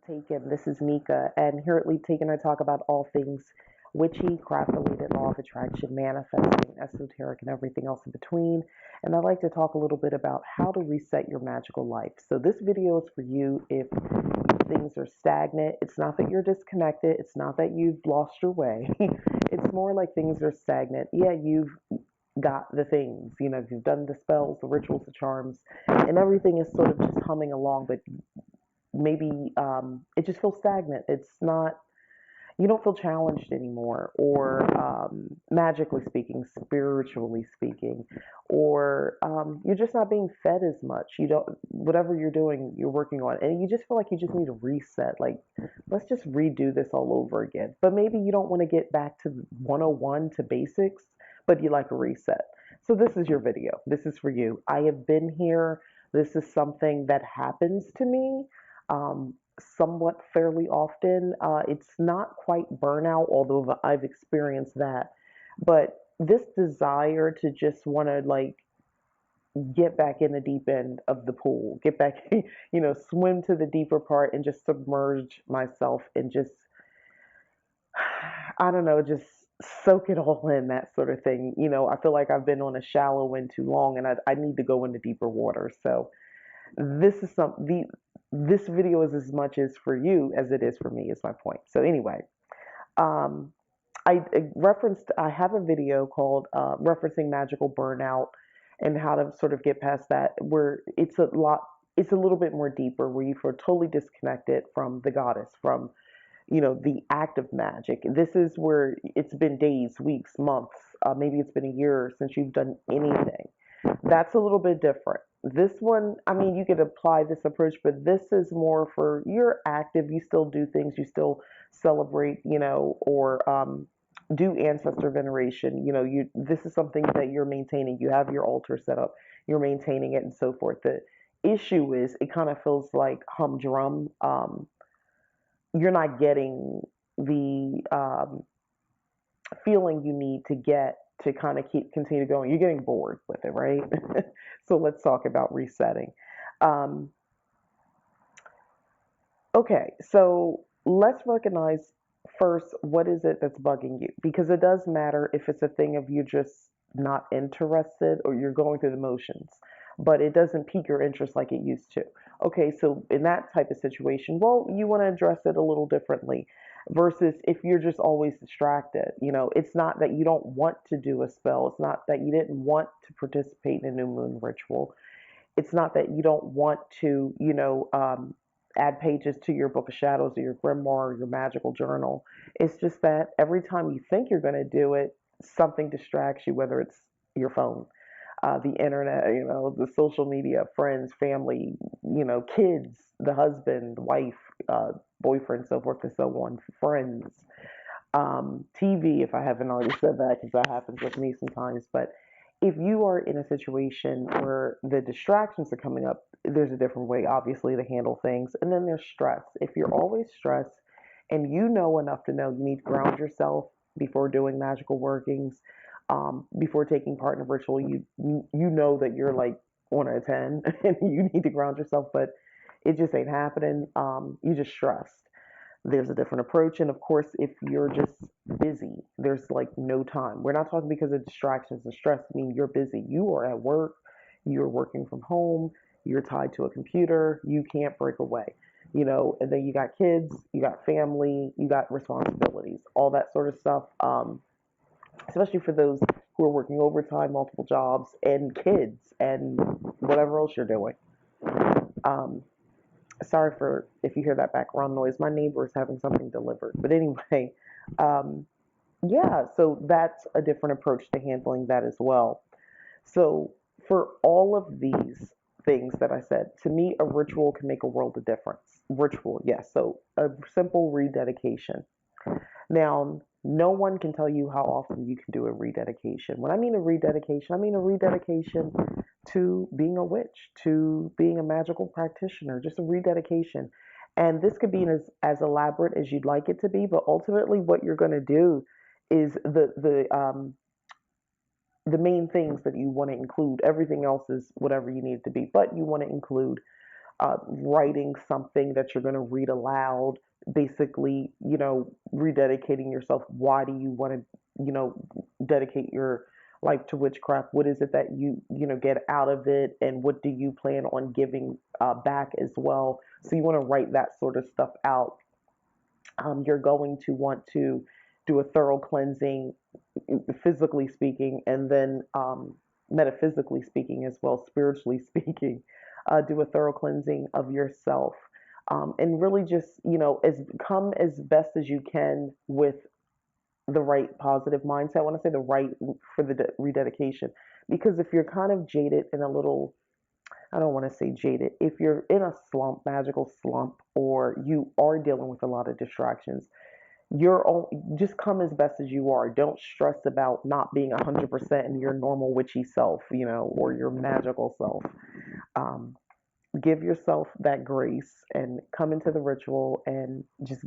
Taken. This is Nika, and here at Leap Taken, I talk about all things witchy, craft related, law of attraction, manifesting, esoteric, and everything else in between. And I'd like to talk a little bit about how to reset your magical life. So, this video is for you if things are stagnant. It's not that you're disconnected, it's not that you've lost your way. It's more like things are stagnant. Yeah, you've got the things, you've done the spells, the rituals, the charms, and everything is sort of just humming along, but maybe it just feels stagnant. It's not, you don't feel challenged anymore, or magically speaking, spiritually speaking, or you're just not being fed as much. You don't, whatever you're doing, you're working on, and you just feel like you just need a reset. Like, let's just redo this all over again. But maybe you don't want to get back to 101 to basics, but you like a reset. So, this is your video. This is for you. I have been here. This is something that happens to me somewhat fairly often. It's not quite burnout, although I've experienced that. But this desire to just want to like get back in the deep end of the pool, get back, swim to the deeper part and just submerge myself and just, I don't know, just soak it all in, that sort of thing. I feel like I've been on a shallow end too long and I need to go into deeper water. So this is this video is as much as for you as it is for me, is my point. So anyway, um, I have a video called referencing magical burnout and how to sort of get past that, where it's a little bit more deeper, where you feel totally disconnected from the goddess, from the act of magic. This is where it's been days, weeks, months, maybe it's been a year since you've done anything. That's a little bit different. This one, I mean, you could apply this approach, but this is more for you're active, you still do things, you still celebrate, or do ancestor veneration. You this is something that you're maintaining. You have your altar set up, you're maintaining it, and so forth. The issue is it kind of feels like humdrum. You're not getting the feeling you need to get to kind of continue going. You're getting bored with it, right? So let's talk about resetting. Um, okay, so let's recognize first, what is it that's bugging you, because it does matter if it's a thing of you just not interested or you're going through the motions, but it doesn't pique your interest like it used to. Okay, so in that type of situation, well, you want to address it a little differently versus if you're just always distracted. It's not that you don't want to do a spell, it's not that you didn't want to participate in a new moon ritual, it's not that you don't want to, add pages to your book of shadows or your grimoire or your magical journal. It's just that every time you think you're going to do it, something distracts you, whether it's your phone, the internet, the social media, friends, family, kids, the husband, wife, boyfriend, so forth and so on, friends, TV, if I haven't already said that, because that happens with me sometimes. But if you are in a situation where the distractions are coming up, there's a different way, obviously, to handle things. And then there's stress. If you're always stressed and you know enough to know you need to ground yourself before doing magical workings, before taking part in a ritual, you know that you're like on a 10 and you need to ground yourself, but it just ain't happening. You just stressed. There's a different approach. And of course, if you're just busy, there's like no time. We're not talking because of distractions and stress. I mean, you're busy. You are at work, you're working from home, you're tied to a computer, you can't break away. And then you got kids, you got family, you got responsibilities, all that sort of stuff. Especially for those who are working overtime, multiple jobs, and kids, and whatever else you're doing. Um, Sorry for if you hear that background noise. My neighbor is having something delivered. But anyway, um, yeah, so that's a different approach to handling that as well. So for all of these things that I said, to me, a ritual can make a world of difference. Ritual, yes. So a simple rededication. Now, no one can tell you how often you can do a rededication. When I mean a rededication to being a witch, to being a magical practitioner, just a rededication. And this could be as elaborate as you'd like it to be, but ultimately what you're going to do is the main things that you want to include. Everything else is whatever you need it to be, but you want to include writing something that you're going to read aloud, basically, rededicating yourself. Why do you want to, dedicate your life to witchcraft? What is it that you get out of it? And what do you plan on giving back as well? So you want to write that sort of stuff out. You're going to want to do a thorough cleansing, physically speaking, and then metaphysically speaking as well, spiritually speaking. Do a thorough cleansing of yourself, and really just as come as best as you can with the right positive mindset. I want to say the right for the rededication, because if you're kind of jaded and a little, I don't want to say jaded. If you're in a slump, magical slump, or you are dealing with a lot of distractions, just come as best as you are. Don't stress about not being 100% in your normal witchy self, or your magical self. Um, give yourself that grace and come into the ritual and just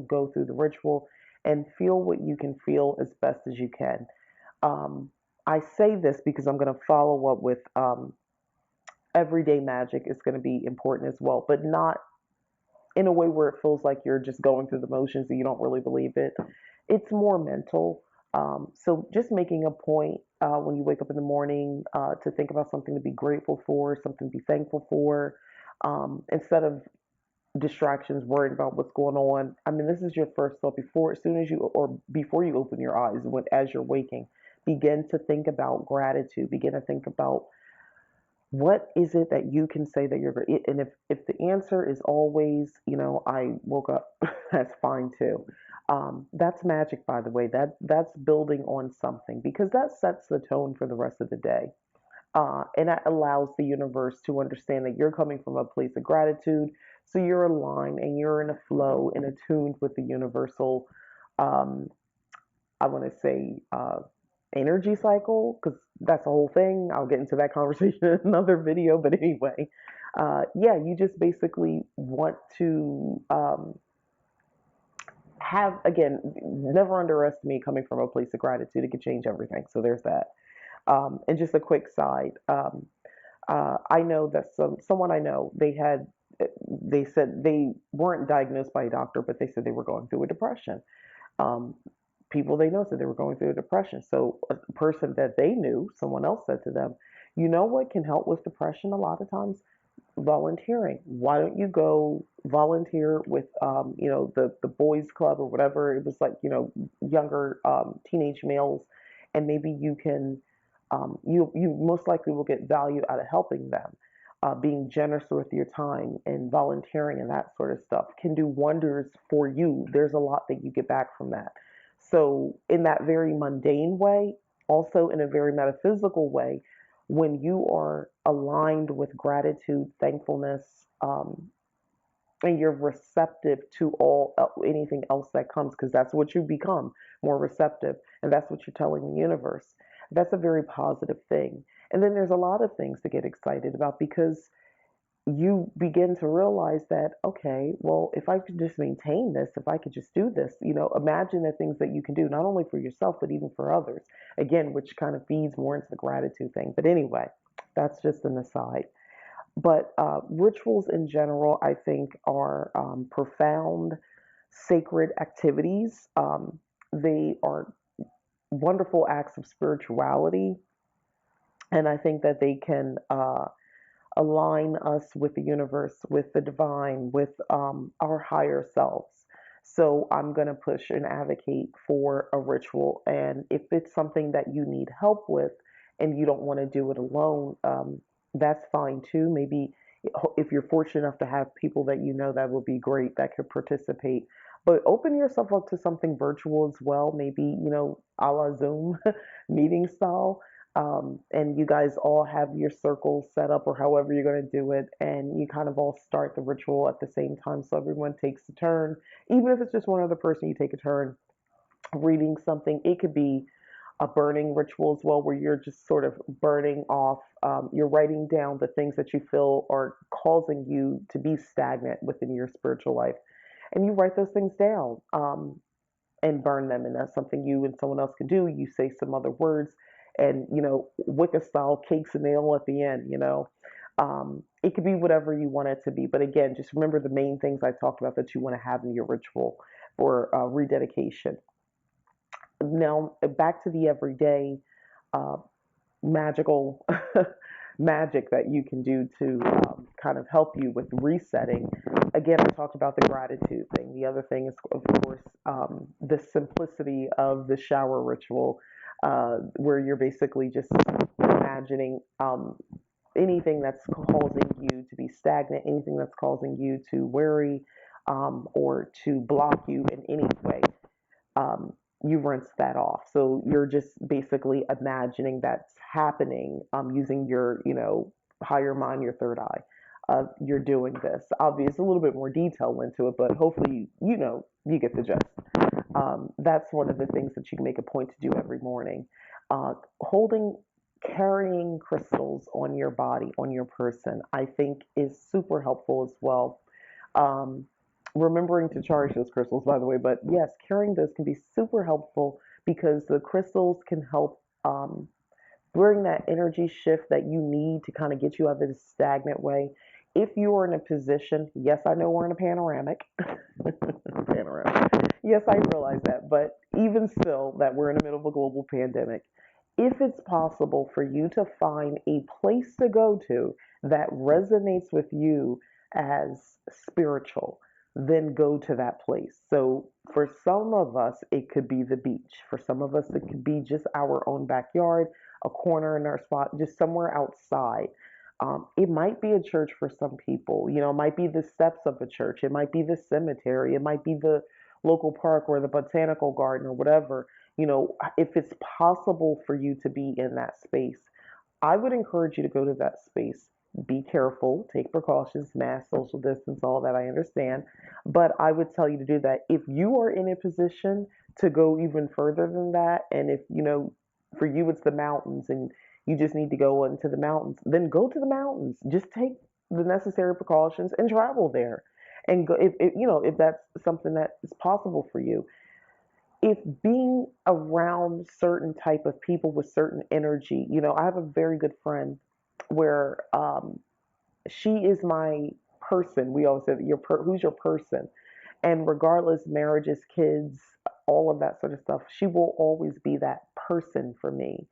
go through the ritual and feel what you can feel as best as you can. Um, I say this because I'm going to follow up with everyday magic is going to be important as well, but not in a way where it feels like you're just going through the motions and you don't really believe it. It's more mental. So just making a point when you wake up in the morning to think about something to be grateful for, something to be thankful for, instead of distractions, worrying about what's going on. I mean, this is your first thought before, as soon as you or before you open your eyes, as you're waking, begin to think about gratitude. Begin to think about what is it that you can say that you're, and if the answer is always, I woke up, that's fine too. That's magic, by the way. That's building on something, because that sets the tone for the rest of the day. And that allows the universe to understand that you're coming from a place of gratitude. So you're aligned and you're in a flow and attuned with the universal, um, I want to say, energy cycle, because that's a whole thing. I'll get into that conversation in another video. But anyway, yeah, you just basically want to have, again, never underestimate coming from a place of gratitude. It can change everything. So there's that. And just a quick side. I know that someone I know, they said they weren't diagnosed by a doctor, but they said they were going through a depression. Um, People they know said they were going through a depression. So a person that they knew, someone else said to them, you know what can help with depression a lot of times? Volunteering. Why don't you go volunteer with, the boys club or whatever? It was like, younger teenage males, and maybe you can, you most likely will get value out of helping them. Being generous with your time and volunteering and that sort of stuff can do wonders for you. There's a lot that you get back from that. So, in that very mundane way, also in a very metaphysical way, when you are aligned with gratitude, thankfulness, and you're receptive to all anything else that comes, because that's what you become, more receptive, and that's what you're telling the universe. That's a very positive thing. And then there's a lot of things to get excited about, because you begin to realize that, okay, well, if I could just maintain this, if I could just do this, imagine the things that you can do, not only for yourself, but even for others. Again, which kind of feeds more into the gratitude thing. But anyway, that's just an aside. But rituals in general, I think, are profound, sacred activities. They are wonderful acts of spirituality. And I think that they can align us with the universe, with the divine, with our higher selves. So I'm going to push and advocate for a ritual. And if it's something that you need help with and you don't want to do it alone, that's fine too. Maybe if you're fortunate enough to have people that that would be great that could participate. But open yourself up to something virtual as well, maybe, a la Zoom meeting style, and you guys all have your circles set up or however you're going to do it, and you kind of all start the ritual at the same time, so everyone takes a turn. Even if it's just one other person, you take a turn reading something. It could be a burning ritual as well, where you're just sort of burning off, you're writing down the things that you feel are causing you to be stagnant within your spiritual life, and you write those things down, and burn them. And that's something you and someone else can do. You say some other words, and Wicca style, cakes and nail at the end. It could be whatever you want it to be. But again, just remember the main things I talked about that you want to have in your ritual for rededication. Now, back to the everyday uh, magical magic that you can do to kind of help you with resetting. Again, I talked about the gratitude thing. The other thing is, of course, the simplicity of the shower ritual, where you're basically just imagining anything that's causing you to be stagnant, anything that's causing you to worry or to block you in any way. Um, you rinse that off. So you're just basically imagining that's happening using your, higher mind, your third eye. You're doing this. Obviously, a little bit more detail into it, but hopefully, you get the gist. That's one of the things that you can make a point to do every morning. Holding, carrying crystals on your body, on your person, I think is super helpful as well. Um, Remembering to charge those crystals, by the way, but yes, carrying those can be super helpful because the crystals can help bring that energy shift that you need to kind of get you out of this stagnant way. If you are in a position, yes, I know we're in a panoramic, panoramic. Yes, I realize that, but even still, that we're in the middle of a global pandemic, if it's possible for you to find a place to go to that resonates with you as spiritual, then go to that place. So for some of us, it could be the beach. For some of us, it could be just our own backyard, a corner in our spot, just somewhere outside. It might be a church for some people. It might be the steps of a church. It might be the cemetery. It might be the local park or the botanical garden or whatever. If it's possible for you to be in that space, I would encourage you to go to that space. Be careful, take precautions, mask, social distance, all that I understand. But I would tell you to do that. If you are in a position to go even further than that, and if, for you it's the mountains and you just need to go into the mountains, then go to the mountains. Just take the necessary precautions and travel there. And go, if that's something that is possible for you, if being around certain type of people with certain energy, I have a very good friend where she is my person. We always say who's your person, and regardless, marriages, kids, all of that sort of stuff, she will always be that person for me.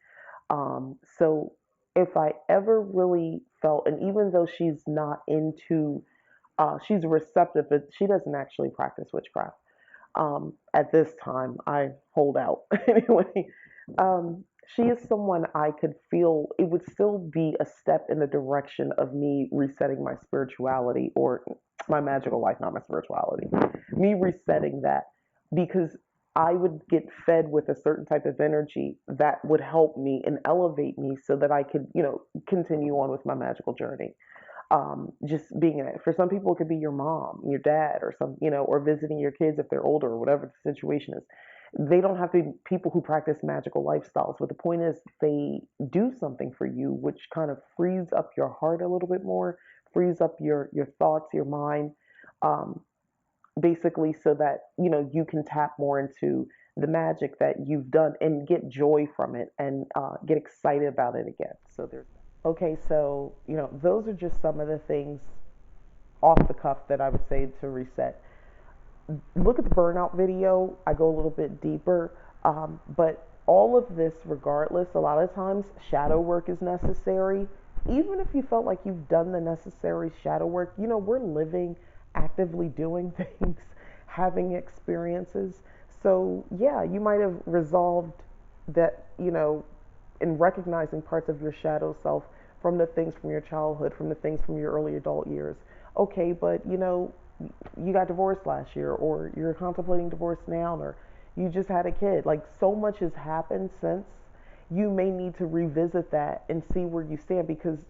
So if I ever really felt, and even though she's not into, she's receptive, but she doesn't actually practice witchcraft at this time. I hold out. Anyway, she is someone I could feel it would still be a step in the direction of me resetting my spirituality or my magical life, not my spirituality. Me resetting that because I would get fed with a certain type of energy that would help me and elevate me so that I could, continue on with my magical journey. Just being in it. For some people, it could be your mom, your dad, or or visiting your kids if they're older, or whatever the situation is. They don't have to be people who practice magical lifestyles, but the point is they do something for you, which kind of frees up your heart a little bit more, frees up your thoughts, your mind, um, basically, so that you can tap more into the magic that you've done and get joy from it and get excited about it again. So there's okay, so those are just some of the things off the cuff that I would say to reset. Look at the burnout video. I go a little bit deeper, but all of this, regardless, a lot of times shadow work is necessary. Even if you felt like you've done the necessary shadow work, we're living, actively doing things, having experiences. So, yeah, you might have resolved that, in recognizing parts of your shadow self from the things from your childhood, from the things from your early adult years. Okay, but you got divorced last year, or you're contemplating divorce now, or you just had a kid. Like, so much has happened since. You may need to revisit that and see where you stand because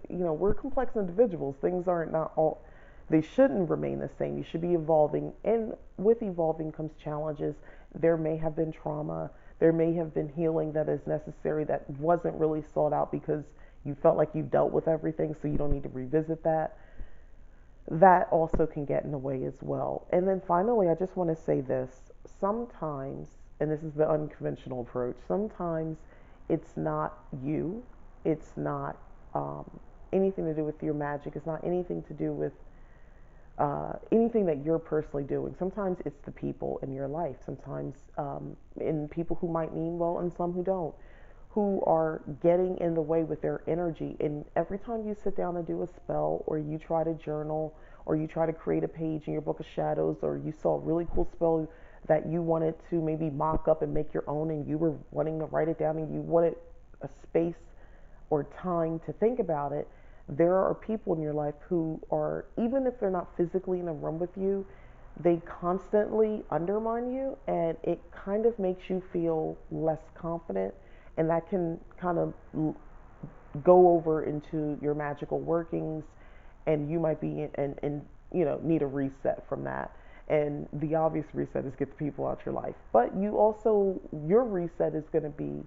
we're complex individuals. Things aren't not all they shouldn't remain the same. You should be evolving, and with evolving comes challenges. There may have been trauma. There may have been healing that is necessary that wasn't really sought out because you felt like you dealt with everything, so you don't need to revisit that. That also can get in the way as well. And then finally, I just want to say this. Sometimes, and this is the unconventional approach, sometimes it's not you, it's not anything to do with your magic. It's not anything to do with anything that you're personally doing. Sometimes it's the people in your life. Sometimes in people who might mean well and some who don't, who are getting in the way with their energy. And every time you sit down and do a spell, or you try to journal, or you try to create a page in your book of shadows, or you saw a really cool spell that you wanted to maybe mock up and make your own, and you were wanting to write it down, and you wanted a space or time to think about it, there are people in your life who are, even if they're not physically in a room with you, they constantly undermine you, and it kind of makes you feel less confident, and that can kind of go over into your magical workings, and you might be in need a reset from that. And the obvious reset is get the people out your life, but you also, your reset is going to be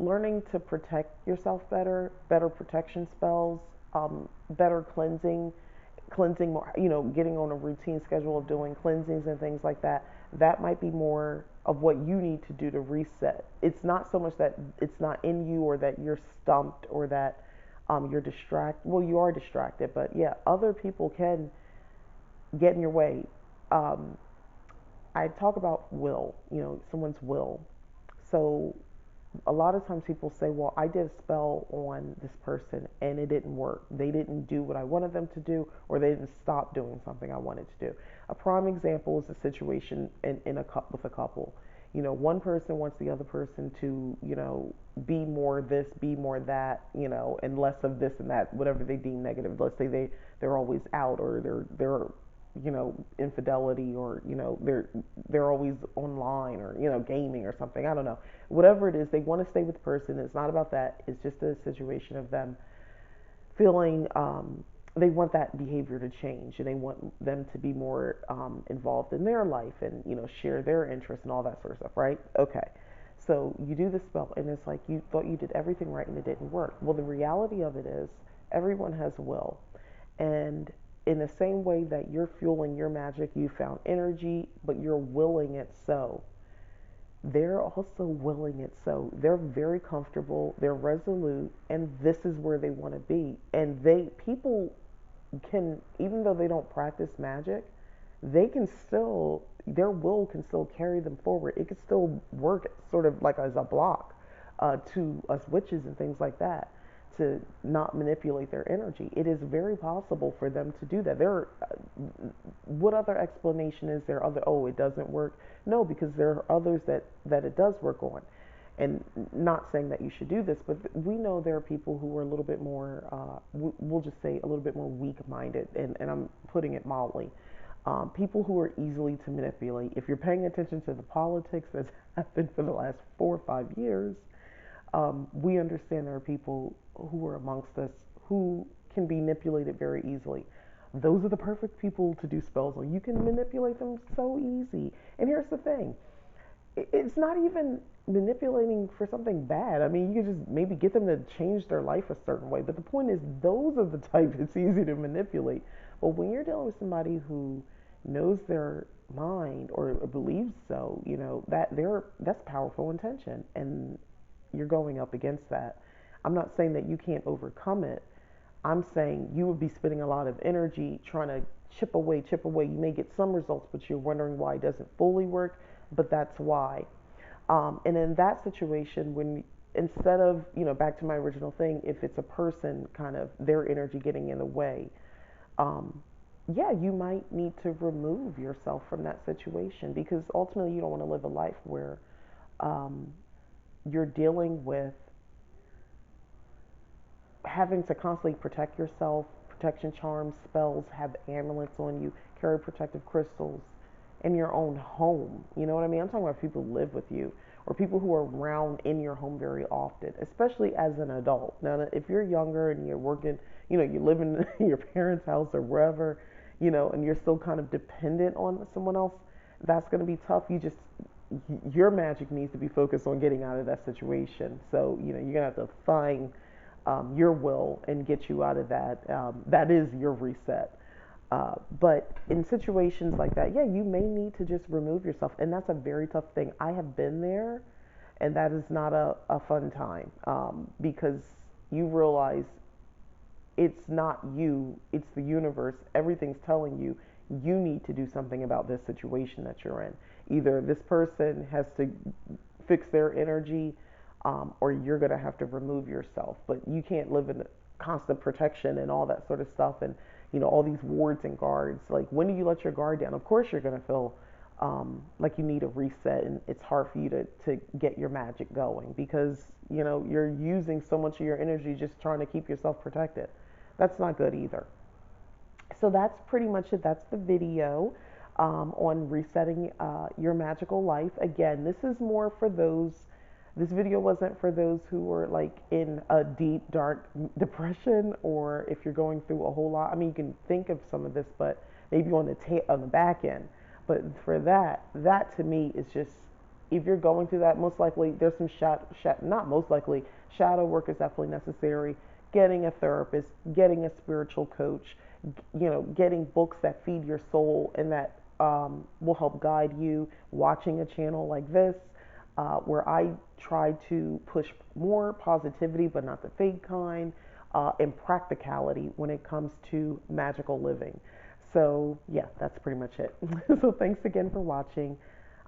learning to protect yourself better, better protection spells, better cleansing more, getting on a routine schedule of doing cleansings and things like that. That might be more of what you need to do to reset. It's not so much that it's not in you, or that you're stumped, or that you're distracted. Well, you are distracted, but yeah, other people can get in your way. Um, I talk about will, someone's will. So a lot of times people say, well, I did a spell on this person and it didn't work. They didn't do what I wanted them to do, or they didn't stop doing something I wanted to do. A prime example is a situation in a couple with a couple. One person wants the other person to, be more this, be more that, and less of this and that, whatever they deem negative. Let's say they're always out, or they're infidelity, or they're always online, or gaming or something. I don't know, whatever it is, they want to stay with the person. It's not about that. It's just a situation of them feeling they want that behavior to change, and they want them to be more involved in their life, and share their interests and all that sort of stuff, right? Okay, so you do the spell, and it's like you thought you did everything right and it didn't work. Well, the reality of it is everyone has will, and in the same way that you're fueling your magic, you found energy, but you're willing it so, they're also willing it so. They're very comfortable, they're resolute, and this is where they want to be. And people can, even though they don't practice magic, they can still, their will can still carry them forward. It can still work sort of like as a block to us witches and things like that, to not manipulate their energy. It is very possible for them to do that. What other explanation is there? Other, oh, it doesn't work? No, because there are others that it does work on. And not saying that you should do this, but we know there are people who are a little bit more, we'll just say a little bit more weak-minded, and I'm putting it mildly. People who are easily to manipulate. If you're paying attention to the politics that's happened for the last 4 or 5 years, we understand there are people who are amongst us who can be manipulated very easily. Those are the perfect people to do spells on. You can manipulate them so easy. And here's the thing, it's not even manipulating for something bad. I mean, you could just maybe get them to change their life a certain way. But the point is, those are the type it's easy to manipulate. But when you're dealing with somebody who knows their mind, or believes so, that's powerful intention, and you're going up against that. I'm not saying that you can't overcome it. I'm saying you would be spending a lot of energy trying to chip away, chip away. You may get some results, but you're wondering why it doesn't fully work, but that's why. And in that situation, when instead of, back to my original thing, if it's a person, kind of their energy getting in the way, um, yeah, you might need to remove yourself from that situation, because ultimately you don't want to live a life where um, you're dealing with having to constantly protect yourself, protection charms, spells, have amulets on you, carry protective crystals in your own home. You know what I mean? I'm talking about people who live with you, or people who are around in your home very often, especially as an adult. Now, if you're younger and you're working, you live in your parents' house or wherever, and you're still kind of dependent on someone else, that's going to be tough. Your magic needs to be focused on getting out of that situation. So, you're going to have to find your will and get you out of that. That is your reset. But in situations like that, yeah, you may need to just remove yourself. And that's a very tough thing. I have been there, and that is not a fun time, because you realize it's not you, it's the universe. Everything's telling you you need to do something about this situation that you're in. Either this person has to fix their energy, or you're going to have to remove yourself. But you can't live in constant protection and all that sort of stuff, and all these wards and guards. Like, when do you let your guard down? Of course you're going to feel like you need a reset, and it's hard for you to get your magic going, because you're using so much of your energy just trying to keep yourself protected. That's not good either. So that's pretty much it. That's the video on resetting your magical life. Again, this is more for those. This video wasn't for those who were like in a deep, dark depression, or if you're going through a whole lot. I mean, you can think of some of this, but maybe on the back end. But for that to me is just, if you're going through that, most likely there's some not most likely, shadow work is definitely necessary. Getting a therapist, getting a spiritual coach, getting books that feed your soul and that will help guide you. Watching a channel like this, where I try to push more positivity, but not the fake kind, and practicality when it comes to magical living. So, yeah, that's pretty much it. So, thanks again for watching.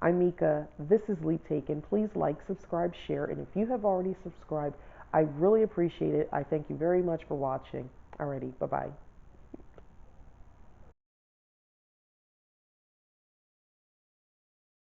I'm Mika. This is Leap Taken. Please like, subscribe, share, and if you have already subscribed, I really appreciate it. I thank you very much for watching. Alrighty, bye bye.